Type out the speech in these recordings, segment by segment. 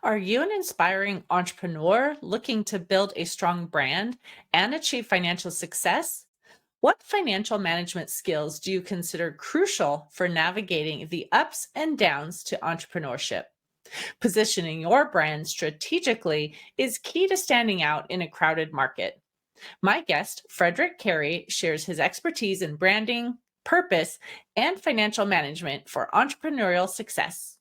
Are you an inspiring entrepreneur looking to build a strong brand and achieve financial success? What financial management skills do you consider crucial for navigating the ups and downs to entrepreneurship? Positioning your brand strategically is key to standing out in a crowded market. My guest, Frederick Cary, shares his expertise in branding, purpose, and financial management for entrepreneurial success.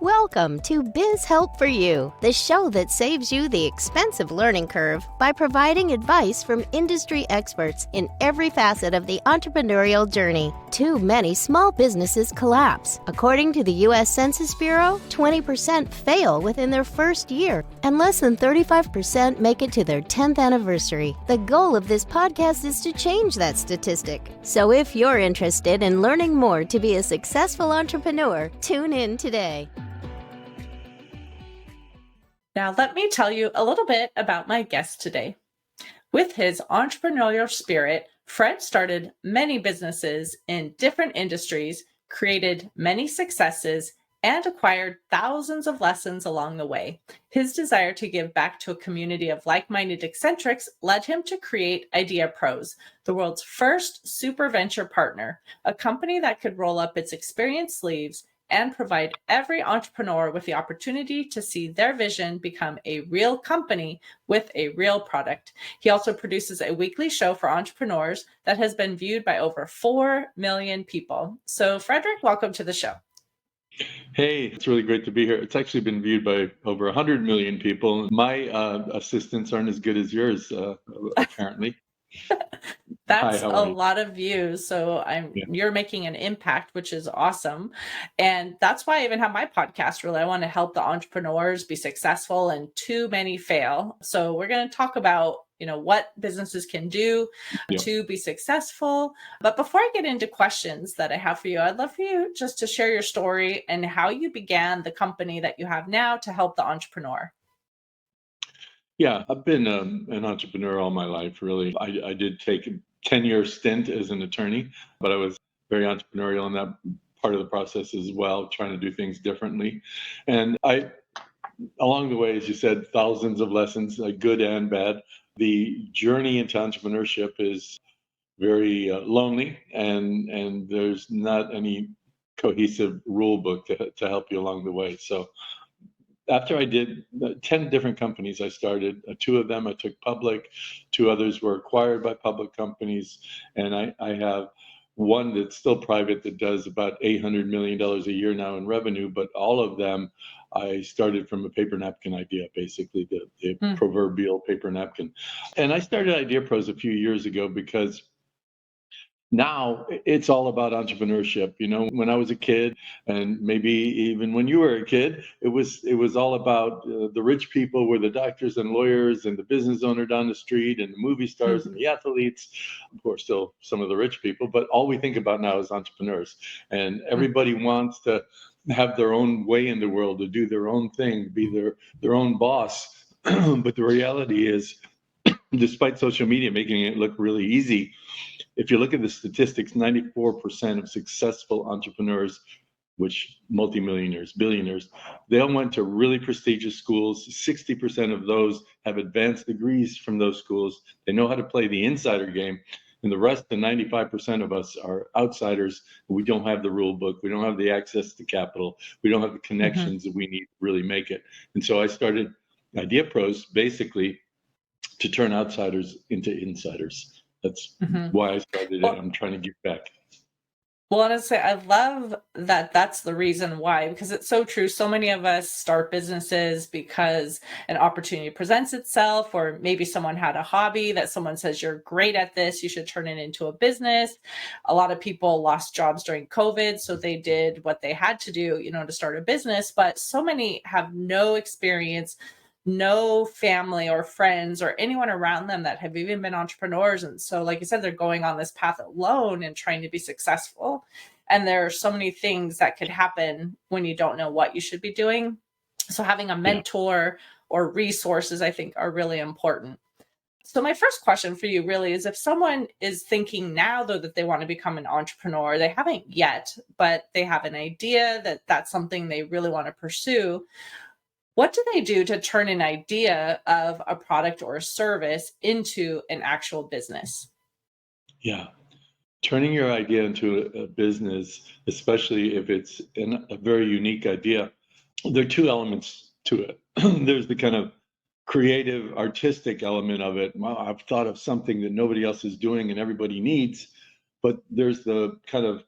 Welcome to Biz Help For You, the show that saves you the expensive learning curve by providing advice from industry experts in every facet of the entrepreneurial journey. Too many small businesses collapse. According to the U.S. Census Bureau, 20% fail within their first year, and less than 35% make it to their 10th anniversary. The goal of this podcast is to change that statistic. So if you're interested in learning more to be a successful entrepreneur, tune in today. Now, let me tell you a little bit about my guest today. With his entrepreneurial spirit, Fred started many businesses in different industries, created many successes, and acquired thousands of lessons along the way. His desire to give back to a community of like-minded eccentrics led him to create Idea Pros, the world's first super venture partner, a company that could roll up its experienced sleeves and provide every entrepreneur with the opportunity to see their vision become a real company with a real product. He also produces a weekly show for entrepreneurs that has been viewed by over 4 million people. So, Frederick, welcome to the show. Hey, it's really great to be here. It's actually been viewed by over 100 million people. My assistants aren't as good as yours, apparently. That's Hi, how a are you? lot of views. So Yeah. you're making an impact, which is awesome. And that's why I even have my podcast. Really, I want to help the entrepreneurs be successful and too many fail. So we're going to talk about, what businesses can do Yeah. to be successful. But before I get into questions that I have for you, I'd love for you just to share your story and how you began the company that you have now to help the entrepreneur. Yeah, I've been an entrepreneur all my life, really. I did take a 10-year stint as an attorney, but I was very entrepreneurial in that part of the process as well, trying to do things differently. And along the way, as you said, thousands of lessons, good and bad. The journey into entrepreneurship is very lonely, and there's not any cohesive rule book to help you along the way. So after I did 10 different companies I started, two of them I took public, two others were acquired by public companies, and I have one that's still private that does about $800 million a year now in revenue, but all of them I started from a paper napkin idea, basically the proverbial paper napkin. And I started Idea Pros a few years ago because now it's all about entrepreneurship. When I was a kid, and maybe even when you were a kid, it was all about the rich people were the doctors and lawyers and the business owner down the street and the movie stars and the athletes. Of course, still some of the rich people, but all we think about now is entrepreneurs. And everybody wants to have their own way in the world, to do their own thing, be their own boss. But the reality is, despite social media making it look really easy, if you look at the statistics, 94% of successful entrepreneurs, which multimillionaires, billionaires, they all went to really prestigious schools. 60% of those have advanced degrees from those schools. They know how to play the insider game. And the rest, the 95% of us, are outsiders. We don't have the rule book. We don't have the access to capital. We don't have the connections that we need to really make it. And so I started Idea Pros basically to turn outsiders into insiders. That's why I started it. I'm trying to give back. Well, honestly, I love that that's the reason why, because it's so true. So many of us start businesses because an opportunity presents itself, or maybe someone had a hobby that someone says, you're great at this, you should turn it into a business. A lot of people lost jobs during COVID, so they did what they had to do, to start a business. But so many have no experience, no family or friends or anyone around them that have even been entrepreneurs. And so, like you said, they're going on this path alone and trying to be successful. And there are so many things that could happen when you don't know what you should be doing. So having a mentor or resources, I think, are really important. So my first question for you really is, if someone is thinking now, though, that they want to become an entrepreneur, they haven't yet, but they have an idea that that's something they really want to pursue. What do they do to turn an idea of a product or a service into an actual business? Yeah. Turning your idea into a business, especially if it's a very unique idea, there are two elements to it. There's the kind of creative, artistic element of it. Well, I've thought of something that nobody else is doing and everybody needs. But there's the kind of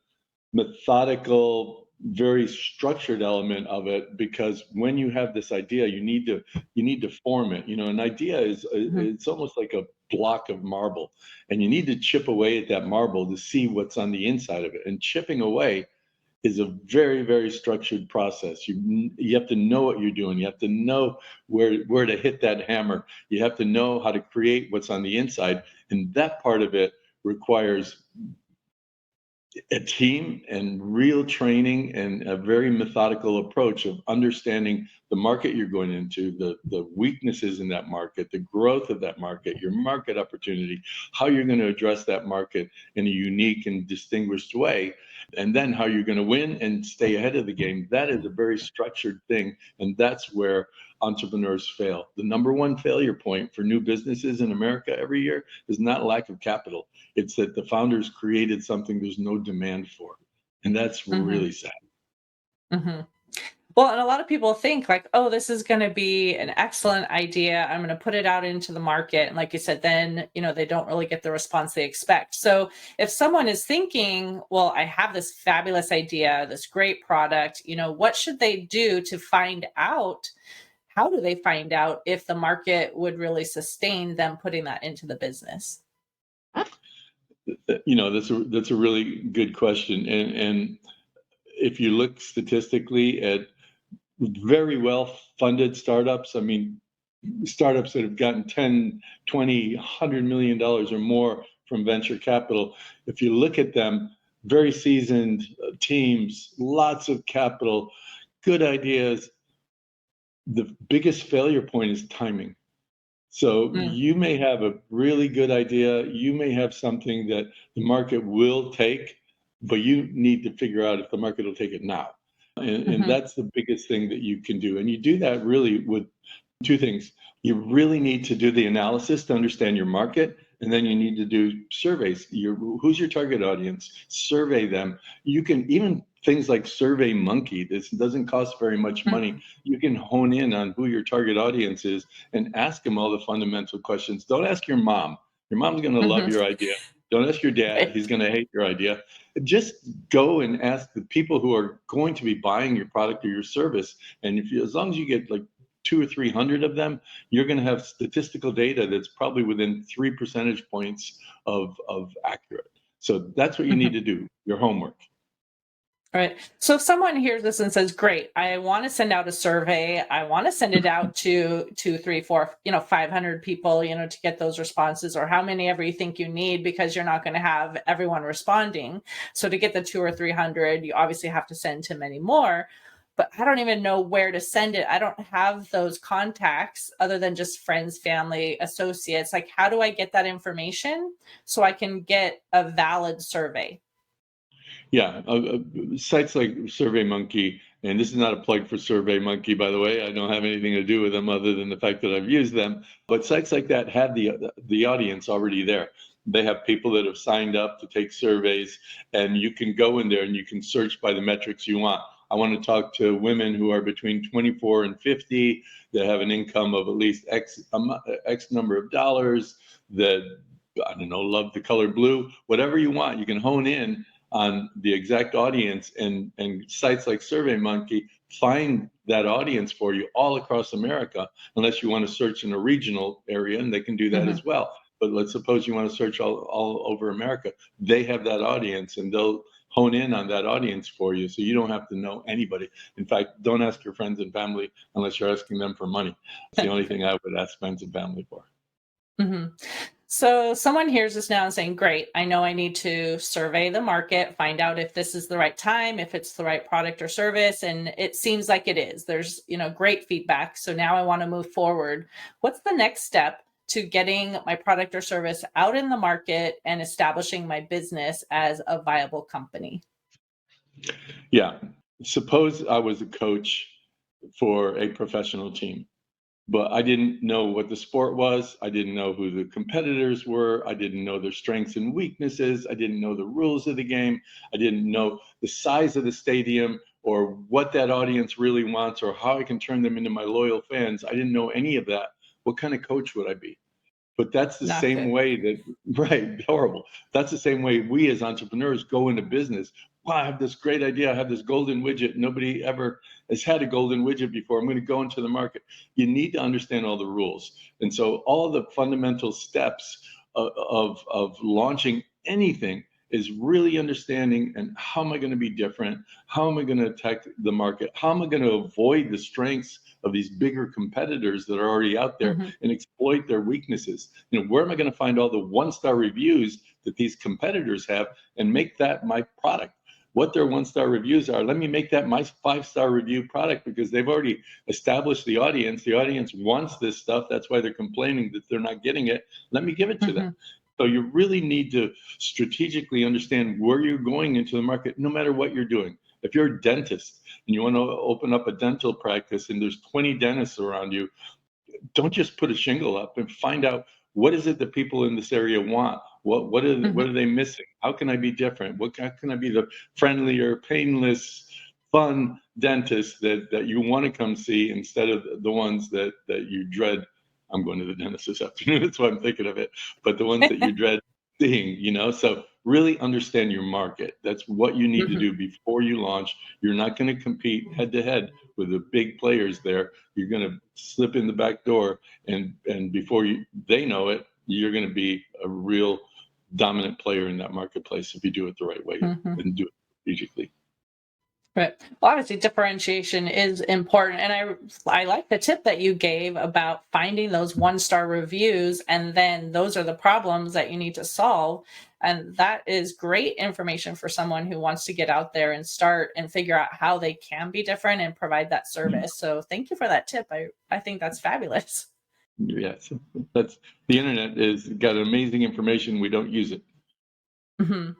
methodical, very structured element of it, because when you have this idea, you need to form it. An idea is Mhm. it's almost like a block of marble, and you need to chip away at that marble to see what's on the inside of it. And chipping away is a very, very structured process. You have to know what you're doing. You have to know where to hit that hammer. You have to know how to create what's on the inside, and that part of it requires a team and real training and a very methodical approach of understanding the market you're going into, the weaknesses in that market, the growth of that market, your market opportunity, how you're going to address that market in a unique and distinguished way, and then how you're going to win and stay ahead of the game. That is a very structured thing, and that's where entrepreneurs fail. The number one failure point for new businesses in America every year is not lack of capital. It's that the founders created something there's no demand for. And that's Hmm. really sad. Hmm. Well, and a lot of people think like, oh, this is going to be an excellent idea. I'm going to put it out into the market. And like you said, then, they don't really get the response they expect. So if someone is thinking, well, I have this fabulous idea, this great product, what should they do to find out? How do they find out if the market would really sustain them putting that into the business? That's a really good question. And if you look statistically at very well funded startups, I mean, startups that have gotten 10, 20, $100 million or more from venture capital, if you look at them, very seasoned teams, lots of capital, good ideas. The biggest failure point is timing. So Mm, you may have a really good idea, you may have something that the market will take, but you need to figure out if the market will take it now. And mhm, that's the biggest thing that you can do. And you do that really with two things. You really need to do the analysis to understand your market, and then you need to do surveys. Who's your target audience? Survey them. You can even things like Survey Monkey. This doesn't cost very much money. mhm, You can hone in on who your target audience is and ask them all the fundamental questions. Don't ask your mom. Your mom's going to love mhm. your idea. Don't ask your dad. Right. He's going to hate your idea. Just go and ask the people who are going to be buying your product or your service. And as long as you get like two or 300 of them, you're going to have statistical data that's probably within 3 percentage points of accurate. So that's what you need Mhm. to do, your homework. Right. So if someone hears this and says, great, I want to send out a survey. I want to send it out to two, three, four, 500 people, to get those responses, or how many ever you think you need, because you're not going to have everyone responding. So to get the two or 300, you obviously have to send to many more, but I don't even know where to send it. I don't have those contacts other than just friends, family, associates. Like, how do I get that information so I can get a valid survey? Yeah, sites like SurveyMonkey, and this is not a plug for SurveyMonkey, by the way. I don't have anything to do with them other than the fact that I've used them. But sites like that have the audience already there. They have people that have signed up to take surveys, and you can go in there and you can search by the metrics you want. I want to talk to women who are between 24 and 50 that have an income of at least X number of dollars, that, I don't know, love the color blue, whatever you want. You can hone in on the exact audience, and sites like SurveyMonkey find that audience for you all across America, unless you want to search in a regional area, and they can do that Mhm. as well. But let's suppose you want to search all over America. They have that audience, and they'll hone in on that audience for you, so you don't have to know anybody. In fact, don't ask your friends and family unless you're asking them for money. It's the only thing I would ask friends and family for. Mhm. So someone hears this now and saying, great, I know I need to survey the market, find out if this is the right time, if it's the right product or service. And it seems like it is. There's, great feedback. So now I want to move forward. What's the next step to getting my product or service out in the market and establishing my business as a viable company? Yeah. Suppose I was a coach for a professional team, but I didn't know what the sport was. I didn't know who the competitors were. I didn't know their strengths and weaknesses. I didn't know the rules of the game. I didn't know the size of the stadium or what that audience really wants or how I can turn them into my loyal fans. I didn't know any of that. What kind of coach would I be? But that's the Not same good. way that, right, horrible. That's the same way we as entrepreneurs go into business. Wow, I have this great idea. I have this golden widget. Nobody ever has had a golden widget before. I'm going to go into the market. You need to understand all the rules. And so all the fundamental steps of launching anything is really understanding, and how am I going to be different? How am I going to attack the market? How am I going to avoid the strengths of these bigger competitors that are already out there Hmm. and exploit their weaknesses? Where am I going to find all the one-star reviews that these competitors have and make that my product? What their one-star reviews are, let me make that my five-star review product, because they've already established the audience. The audience wants this stuff. That's why they're complaining that they're not getting it. Let me give it to them. Hmm. So you really need to strategically understand where you're going into the market, no matter what you're doing. If you're a dentist and you want to open up a dental practice and there's 20 dentists around you, don't just put a shingle up, and find out what is it that people in this area want. What are they missing? How can I be different? How can I be the friendlier, painless, fun dentist that you want to come see, instead of the ones that you dread? I'm going to the dentist this afternoon. That's why I'm thinking of it. But the ones that you dread seeing. So really understand your market. That's what you need to Hmm. do before you launch. You're not going to compete head to head with the big players there. You're going to slip in the back door, and before they know it, you're going to be a real dominant player in that marketplace if you do it the right way Hmm. and do it strategically. Right. Well, obviously, differentiation is important, and I like the tip that you gave about finding those one-star reviews, and then those are the problems that you need to solve, and that is great information for someone who wants to get out there and start and figure out how they can be different and provide that service. So, thank you for that tip. I think that's fabulous. Yes, that's the internet is got amazing information. We don't use it. Hmm.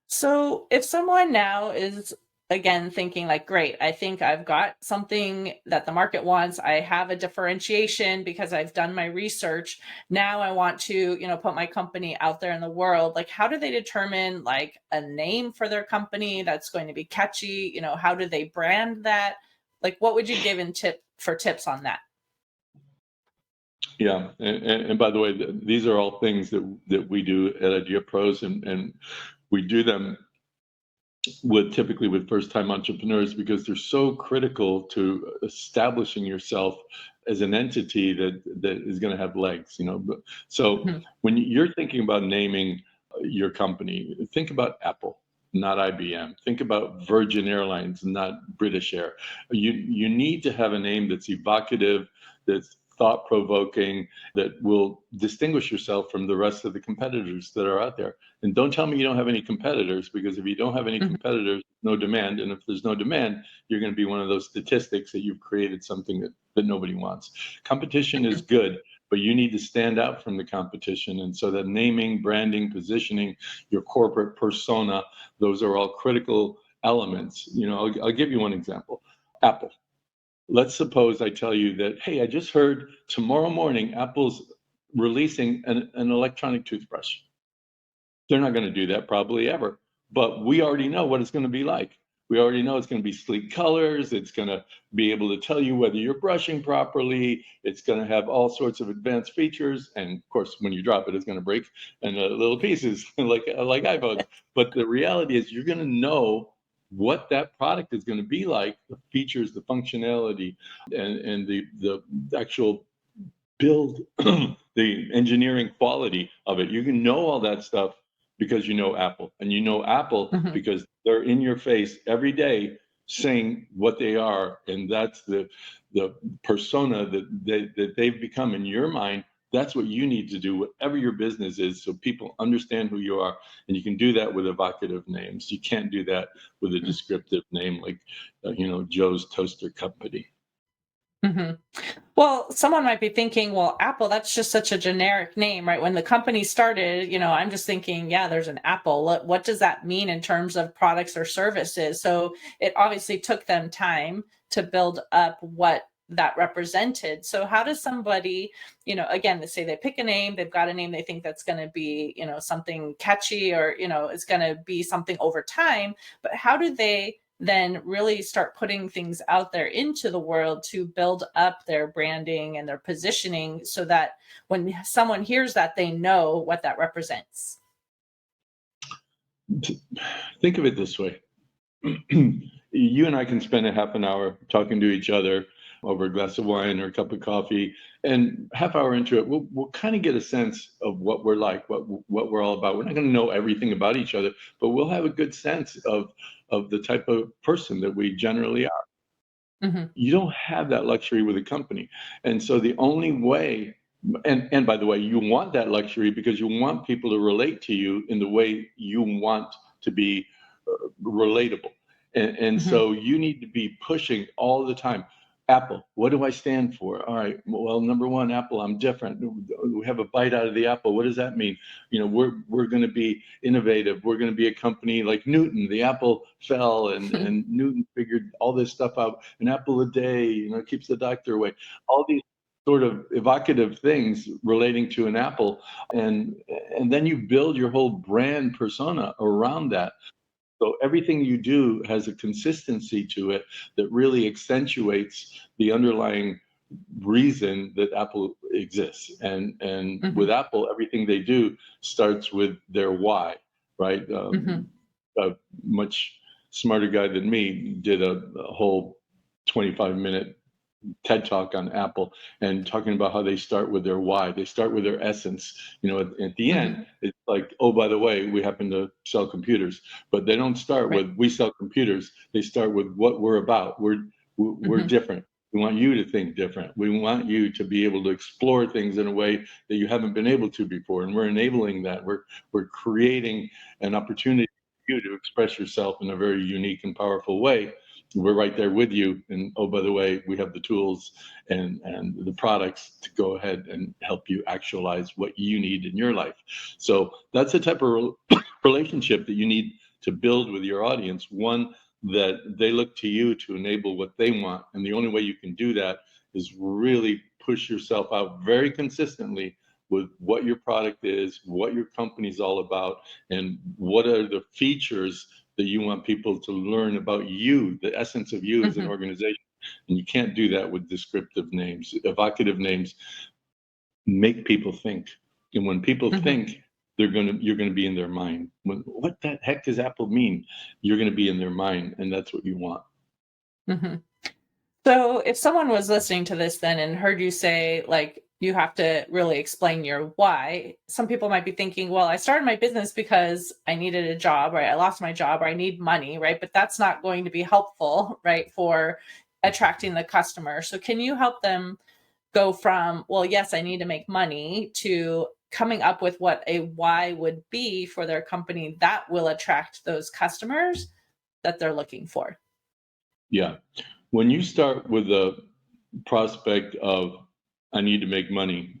So if someone now is again thinking like, great, I think I've got something that the market wants. I have a differentiation because I've done my research. Now I want to, put my company out there in the world. Like, how do they determine like a name for their company that's going to be catchy? How do they brand that? Like, what would you give in tips on that? Yeah, and by the way, these are all things that we do at Idea Pros, and we do them typically with first-time entrepreneurs, because they're so critical to establishing yourself as an entity that is going to have legs. So Mhm. when you're thinking about naming your company, think about Apple, not IBM. Think about Virgin Airlines, not British Air. You need to have a name that's evocative, that's thought-provoking, that will distinguish yourself from the rest of the competitors that are out there. And don't tell me you don't have any competitors, because if you don't have any Mhm. competitors, no demand. And if there's no demand, you're going to be one of those statistics that you've created something that nobody wants. Competition is Mhm. good, but you need to stand out from the competition. And so that naming, branding, positioning, your corporate persona, those are all critical elements. I'll give you one example. Apple. Let's suppose I tell you that, hey, I just heard tomorrow morning Apple's releasing an electronic toothbrush. They're not going to do that probably ever, but we already know what it's going to be like. We already know it's going to be sleek colors. It's going to be able to tell you whether you're brushing properly. It's going to have all sorts of advanced features. And of course, when you drop it, it's going to break in little pieces like iPhones. But the reality is you're going to know what that product is going to be like, the features, the functionality, and the actual build, the engineering quality of it. You can know all that stuff because you know Apple, and you know Apple Mhm. because they're in your face every day saying what they are, and that's the persona that they've become in your mind. That's what you need to do, whatever your business is, so people understand who you are. And you can do that with evocative names. You can't do that with a descriptive name like, Joe's Toaster Company. Hmm. Well, someone might be thinking, well, Apple, that's just such a generic name, right? When the company started, I'm just thinking, yeah, there's an Apple. What does that mean in terms of products or services? So it obviously took them time to build up what that represented. So how does somebody, again, they say they pick a name, they've got a name they think that's going to be, something catchy, or, it's going to be something over time, but how do they then really start putting things out there into the world to build up their branding and their positioning so that when someone hears that, they know what that represents? Think of it this way. You and I can spend a half an hour talking to each other over a glass of wine or a cup of coffee, and half hour into it, we'll kind of get a sense of what we're like, what we're all about. We're not going to know everything about each other, but we'll have a good sense of the type of person that we generally are. Hmm. You don't have that luxury with a company, and so the only way, and by the way, you want that luxury because you want people to relate to you in the way you want to be relatable. And Hmm. so you need to be pushing all the time. Apple, what do I stand for? All right, well, number one, Apple, I'm different. We have a bite out of the apple. What does that mean? We're going to be innovative. We're going to be a company like Newton. The apple fell, and Newton figured all this stuff out. An apple a day, keeps the doctor away. All these sort of evocative things relating to an apple, and then you build your whole brand persona around that. So everything you do has a consistency to it that really accentuates the underlying reason that Apple exists. And with Hmm. Apple, everything they do starts with their why, right? Hmm. A much smarter guy than me did a whole 25-minute TED talk on Apple, and talking about how they start with their why. They start with their essence. At the end, Hmm. it's like, oh, by the way, we happen to sell computers, but they don't start Right. with we sell computers. They start with what we're about. We're Hmm. different. We want you to think different. We want you to be able to explore things in a way that you haven't been able to before, and we're enabling that. We're creating an opportunity for you to express yourself in a very unique and powerful way. We're right there with you. And oh, by the way, we have the tools and the products to go ahead and help you actualize what you need in your life. So that's the type of relationship that you need to build with your audience. One that they look to you to enable what they want. And the only way you can do that is really push yourself out very consistently with what your product is, what your company's all about, and what are the features that you want people to learn about you, the essence of you as an Hmm. organization. And you can't do that with descriptive names. Evocative names make people think. And when people Hmm. think, you're gonna be in their mind. What the heck does Apple mean? You're gonna be in their mind, and that's what you want. Hmm. So if someone was listening to this then and heard you say, like, you have to really explain your why, some people might be thinking, well, I started my business because I needed a job, right? I lost my job, or I need money, right? But that's not going to be helpful, right, for attracting the customer. So can you help them go from, well, yes, I need to make money, to coming up with what a why would be for their company that will attract those customers that they're looking for? Yeah. When you start with the prospect of I need to make money,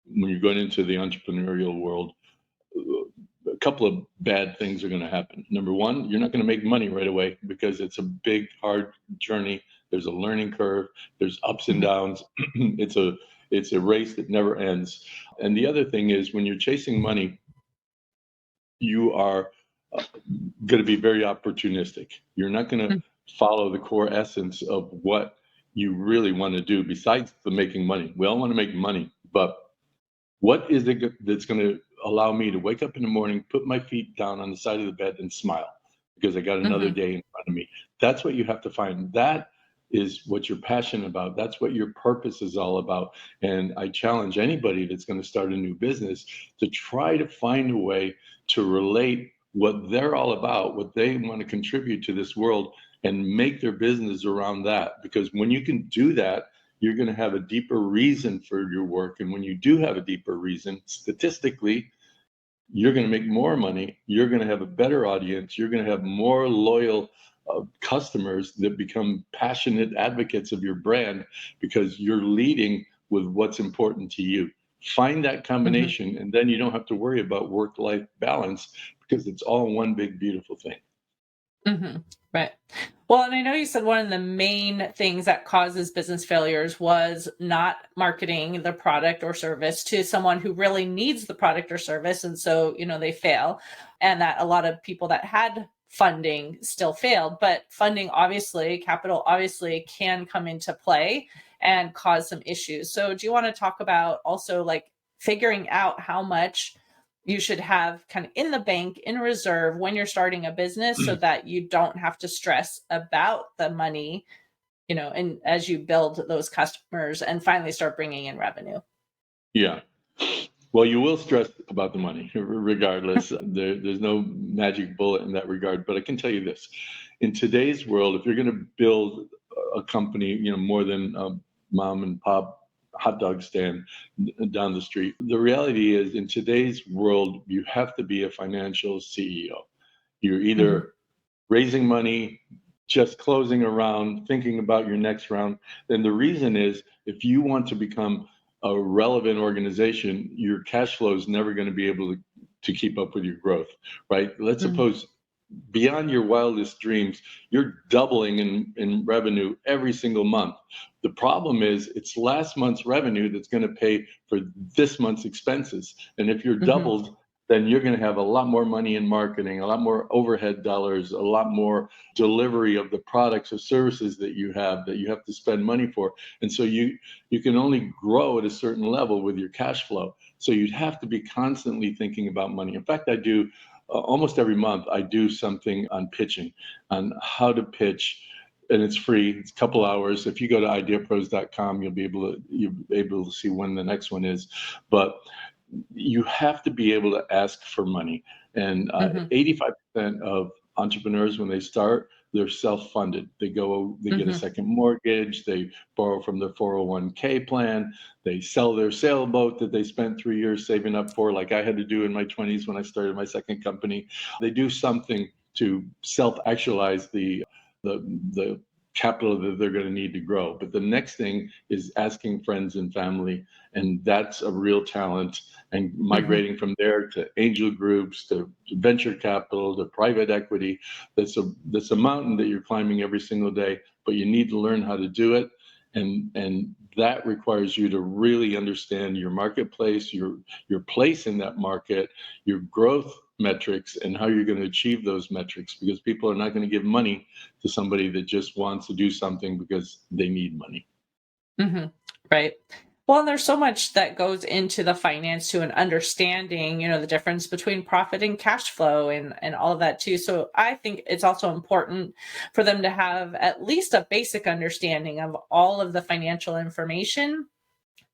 when you're going into the entrepreneurial world, a couple of bad things are going to happen. Number one, you're not going to make money right away because it's a big, hard journey. There's a learning curve. There's ups and Mhm. downs. It's a race that never ends. And the other thing is, when you're chasing money, you are going to be very opportunistic. You're not going to follow the core essence of what you really want to do besides the making money. We all want to make money, but what is it that's going to allow me to wake up in the morning, put my feet down on the side of the bed and smile because I got another Mhm. day in front of me? That's what you have to find. That is what you're passionate about. That's what your purpose is all about. And I challenge anybody that's going to start a new business to try to find a way to relate what they're all about, what they want to contribute to this world, and make their business around that. Because when you can do that, you're going to have a deeper reason for your work. And when you do have a deeper reason, statistically, you're going to make more money. You're going to have a better audience. You're going to have more loyal customers that become passionate advocates of your brand because you're leading with what's important to you. Find that Hmm. combination, and then you don't have to worry about work-life balance because it's all one big, beautiful thing. Hmm. Right. Well, and I know you said one of the main things that causes business failures was not marketing the product or service to someone who really needs the product or service. And so, they fail. And that a lot of people that had funding still failed. But funding, obviously, capital obviously can come into play and cause some issues. So, do you want to talk about also like figuring out how much you should have kind of in the bank in reserve when you're starting a business so that you don't have to stress about the money, and as you build those customers and finally start bringing in revenue? Yeah. Well, you will stress about the money regardless. There's no magic bullet in that regard. But I can tell you this. In today's world, if you're going to build a company, more than a mom and pop hot dog stand down the street, the reality is in today's world, you have to be a financial CEO. You're Hmm. either raising money, just closing a round, thinking about your next round. And the reason is if you want to become a relevant organization, your cash flow is never going to be able to keep up with your growth, right? Let's Hmm. suppose beyond your wildest dreams, you're doubling in revenue every single month. The problem is it's last month's revenue that's going to pay for this month's expenses. And if you're Hmm. doubled, then you're going to have a lot more money in marketing, a lot more overhead dollars, a lot more delivery of the products or services that you have to spend money for. And so you can only grow at a certain level with your cash flow. So you'd have to be constantly thinking about money. In fact, I do almost every month I do something on pitching, on how to pitch, and it's free. It's a couple hours. If you go to ideapros.com, you'll be able to see when the next one is. But you have to be able to ask for money. And Hmm. 85% of entrepreneurs, when they start, they're self-funded. They get a Hmm. second mortgage, they borrow from their 401k plan, they sell their sailboat that they spent 3 years saving up for, like I had to do in my 20s when I started my second company. They do something to self-actualize the capital that they're going to need to grow. But the next thing is asking friends and family, and that's a real talent. And Hmm. migrating from there to angel groups, to venture capital, to private equity, that's a mountain that you're climbing every single day. But you need to learn how to do it, and that requires you to really understand your marketplace, your place in that market, your growth metrics, and how you're going to achieve those metrics, because people are not going to give money to somebody that just wants to do something because they need money. Hmm. Right. Well, and there's so much that goes into the finance to an understanding, the difference between profit and cash flow and all of that too. So I think it's also important for them to have at least a basic understanding of all of the financial information,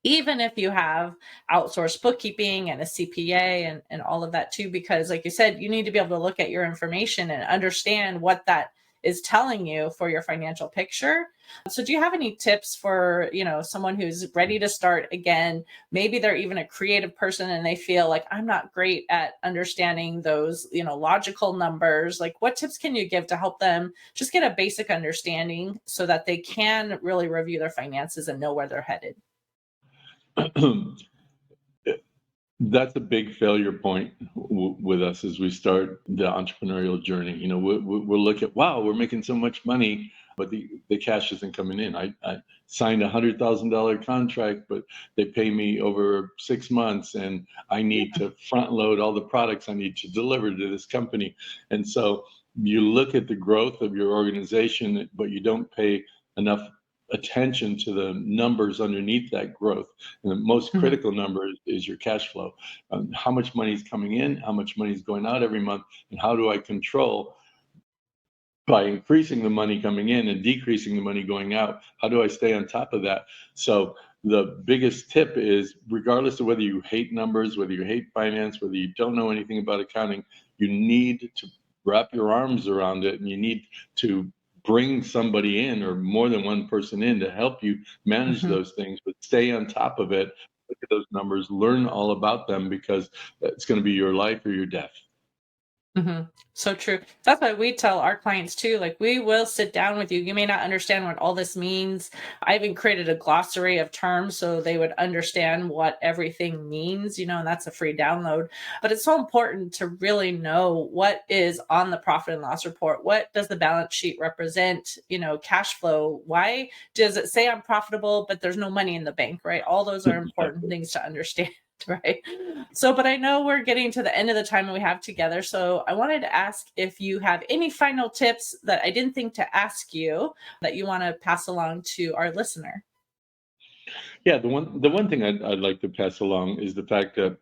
even if you have outsourced bookkeeping and a CPA and all of that too, because like you said, you need to be able to look at your information and understand what that is telling you for your financial picture. So do you have any tips for, someone who's ready to start again? Maybe they're even a creative person and they feel like I'm not great at understanding those, logical numbers. Like what tips can you give to help them just get a basic understanding so that they can really review their finances and know where they're headed? That's a big failure point with us as we start the entrepreneurial journey. We'll look at, wow, we're making so much money, but the cash isn't coming in. I signed $100,000 contract, but they pay me over 6 months, and I need to front load all the products I need to deliver to this company. And so you look at the growth of your organization, but you don't pay enough attention to the numbers underneath that growth. And the most Mhm. critical number is your cash flow. How much money is coming in, how much money is going out every month, and how do I control, by increasing the money coming in and decreasing the money going out, how do I stay on top of that? So the biggest tip is, regardless of whether you hate numbers, whether you hate finance, whether you don't know anything about accounting, you need to wrap your arms around it, and you need to bring somebody in, or more than one person in, to help you manage Mhm. those things, but stay on top of it. Look at those numbers, learn all about them, because it's going to be your life or your death. So true. That's why we tell our clients too, like we will sit down with you. You may not understand what all this means. I even created a glossary of terms so they would understand what everything means, and that's a free download. But it's so important to really know what is on the profit and loss report. What does the balance sheet represent? Cash flow. Why does it say I'm profitable, but there's no money in the bank, right? All those are important things to understand. Right. So, but I know we're getting to the end of the time we have together. So I wanted to ask if you have any final tips that I didn't think to ask you that you want to pass along to our listener. Yeah, the one thing I'd like to pass along is the fact that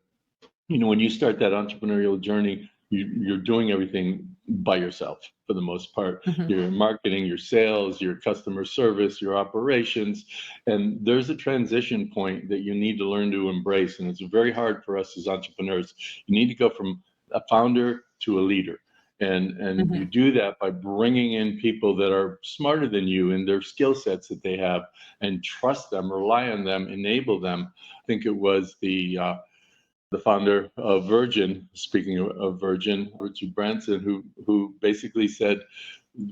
when you start that entrepreneurial journey, you're doing everything by yourself for the most part. Mhm. Your marketing, your sales, your customer service, your operations. And there's a transition point that you need to learn to embrace. And it's very hard for us as entrepreneurs. You need to go from a founder to a leader. And you Mhm. do that by bringing in people that are smarter than you in their skill sets that they have, and trust them, rely on them, enable them. I think it was the founder of Virgin, speaking of Virgin, Richard Branson, who basically said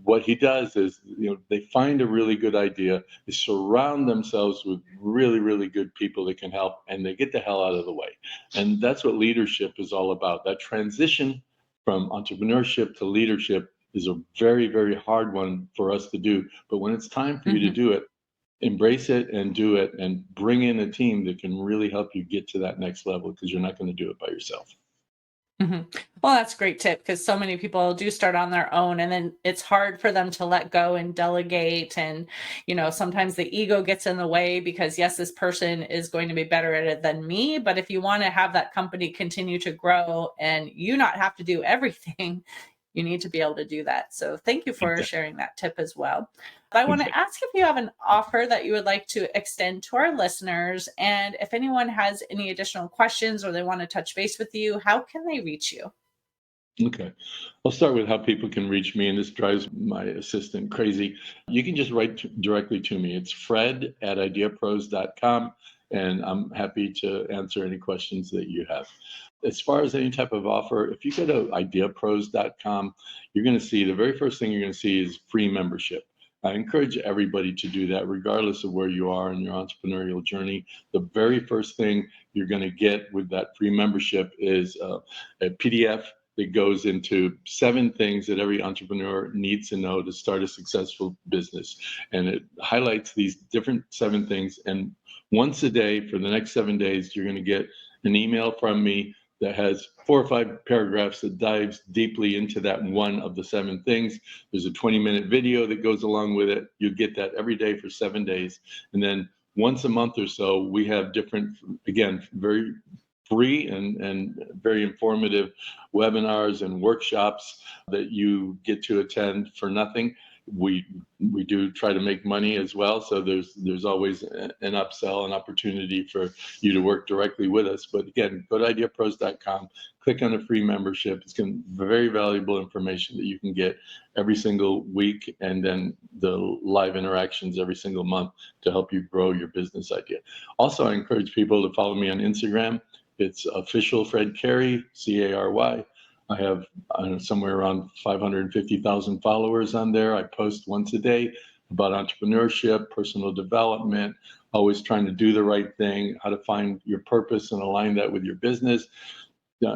what he does is, they find a really good idea, they surround themselves with really, really good people that can help, and they get the hell out of the way. And that's what leadership is all about. That transition from entrepreneurship to leadership is a very, very hard one for us to do. But when it's time for you to Mhm. do it, embrace it and do it, and bring in a team that can really help you get to that next level, because you're not going to do it by yourself. Mhm. Well, that's a great tip because so many people do start on their own and then it's hard for them to let go and delegate. And, sometimes the ego gets in the way because, yes, this person is going to be better at it than me. But if you want to have that company continue to grow and you not have to do everything, you need to be able to do that. So thank you for Exactly. sharing that tip as well. But I want to Exactly. ask if you have an offer that you would like to extend to our listeners. And if anyone has any additional questions or they want to touch base with you, how can they reach you? Okay. I'll start with how people can reach me, and this drives my assistant crazy. You can just write directly to me. It's fred@ideapros.com, and I'm happy to answer any questions that you have. As far as any type of offer, if you go to ideapros.com, you're going to see the very first thing you're going to see is free membership. I encourage everybody to do that, regardless of where you are in your entrepreneurial journey. The very first thing you're going to get with that free membership is a PDF that goes into 7 things that every entrepreneur needs to know to start a successful business. And it highlights these different 7 things. And once a day for the next 7 days, you're going to get an email from me that has 4 or 5 paragraphs that dives deeply into that one of the 7 things. There's a 20-minute video that goes along with it. You get that every day for 7 days. And then once a month or so, we have different, again, very free and very informative webinars and workshops that you get to attend for nothing. We do try to make money as well, so there's always an upsell, an opportunity for you to work directly with us. But again, go to ideapros.com, click on the free membership. It's very valuable information that you can get every single week, and then the live interactions every single month to help you grow your business idea. Also, I encourage people to follow me on Instagram. It's official Fred Cary, Cary. I have somewhere around 550,000 followers on there. I post once a day about entrepreneurship, personal development, always trying to do the right thing, how to find your purpose and align that with your business.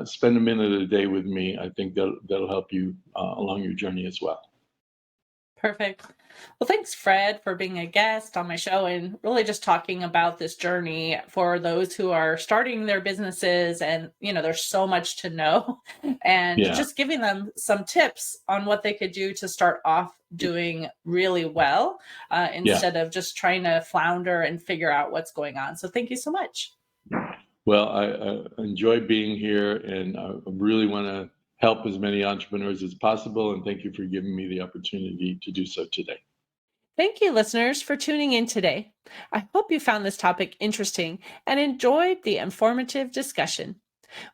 Spend a minute a day with me. I think that'll help you along your journey as well. Perfect. Well, thanks, Fred, for being a guest on my show and really just talking about this journey for those who are starting their businesses. And, there's so much to know and Yeah. just giving them some tips on what they could do to start off doing really well Yeah. instead of just trying to flounder and figure out what's going on. So thank you so much. Well, I enjoy being here, and I really want to help as many entrepreneurs as possible. And thank you for giving me the opportunity to do so today. Thank you, listeners, for tuning in today. I hope you found this topic interesting and enjoyed the informative discussion.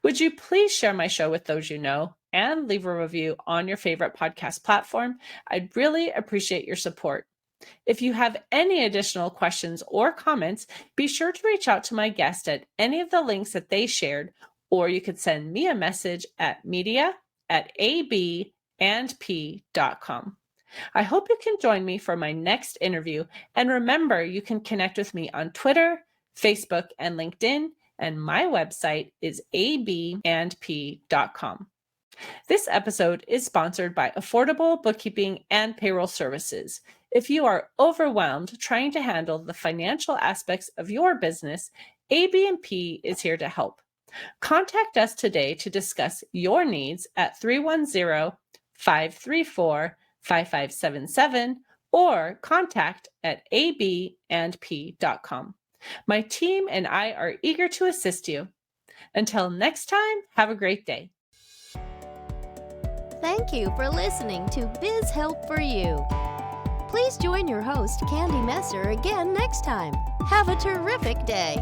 Would you please share my show with those you know and leave a review on your favorite podcast platform? I'd really appreciate your support. If you have any additional questions or comments, be sure to reach out to my guest at any of the links that they shared, or you could send me a message at media at ABandP.com. I hope you can join me for my next interview, and remember, you can connect with me on Twitter, Facebook, and LinkedIn, and my website is ABandP.com. This episode is sponsored by Affordable Bookkeeping and Payroll Services. If you are overwhelmed trying to handle the financial aspects of your business, ABandP is here to help. Contact us today to discuss your needs at 310-534-5577 or contact@abandp.com. My team and I are eager to assist you. Until next time, have a great day. Thank you for listening to Biz Help For You. Please join your host, Candy Messer, again next time. Have a terrific day.